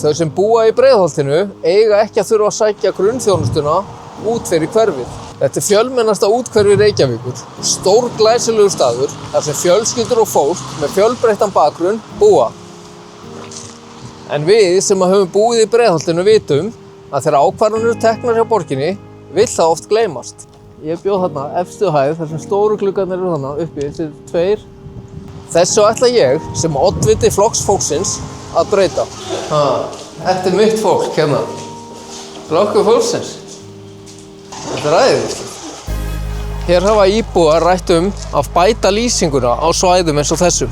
Þau sem búa í Breiðholtinu eiga ekki að þurfa að sækja grunnþjónustuna út fyrir hverfið. Þetta er fjölmennasta úthverfi Reykjavíkur, stórglæsilegur staður þar sem fjölskyldur og fólk með fjölbreyttan bakgrunn búa. En við sem höfum búið í Breiðholtinu vitum að þegar ákvarðanir eru teknar hjá borginni vill það oft gleymast. Ég bjó þarna efstu hæð þar sem stóru gluggarnir eru þarna uppi, þessi tveir. Þessu ætla ég sem oddviti Flokks fólksins að breyta. Þetta er mitt fólk hérna. Flokkur fólksins. Þetta er æðislegt. Hér hafa íbúar rætt að bæta lýsinguna á svæðum eins og þessum.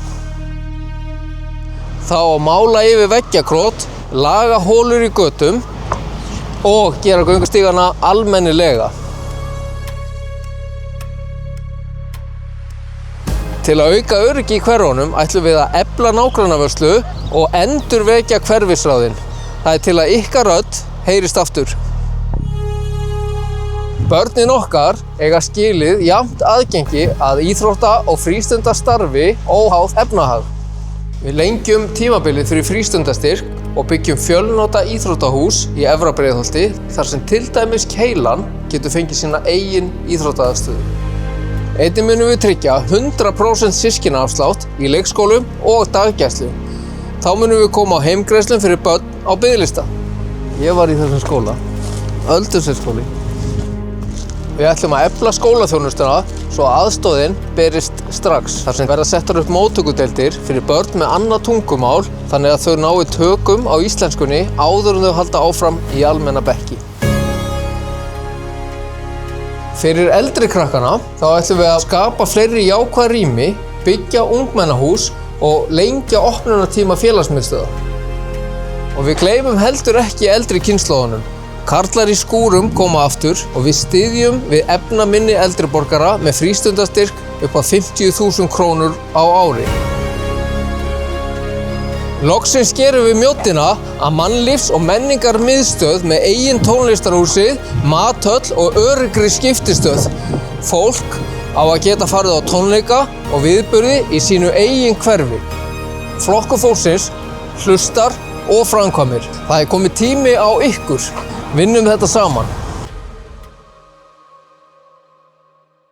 Þá að mála yfir veggjakrót, laga holur í götum og gera göngustígana almennilega. Til að auka öryggi í hverfunum ætlum við að efla nágrannavörslu og endurvekja hverfisráðin. Það er til að ykkar rödd heyrist aftur. Börnin okkar eiga skilið jafnt aðgengi að íþrótta- og frístundastarfi óháð efnahag. Við lengjum tímabilið fyrir frístundastyrk og byggjum fjölnota íþróttahús í Efra Breiðholti þar sem til dæmis Keilan getur fengið sína eigin íþróttaaðstöðu. Einnig munum við tryggja 100% systkinaafslátt í leikskólum og daggæslu. Þá munum við koma á heimgreiðslum fyrir börn á biðlista. Ég var í þessum skóla, Öldurselskóli. Við ætlum að efla skólaþjónustuna svo aðstoðin berist strax. Þar sem verða settar upp móttökudeildir fyrir börn með annað tungumál þannig að þau nái tökum á íslenskunni áður en þau halda áfram í almenna bekki. Fyrir eldri krakkana þá ætlum við að skapa fleiri jákvæð rými, byggja ungmennahús og lengja opnunartíma félagsmiðstöða. Og við gleymum heldur ekki eldri kynslóðunum. Karlar í skúrum koma aftur og við styðjum við efnaminni eldri borgara með frístundastyrk upp á 50.000 krónur á ári. Loksins gerum við mjóddina að mannlífs- og menningarmiðstöð með eigin tónlistarhúsi, mathöll og öruggri skiptistöð. Fólk á að geta farið á tónleika og viðburði í sínu eigin hverfi. Flokkur fólksins hlustar og framkvæmir. Það er komið tími á ykkur. Vinnum þetta saman.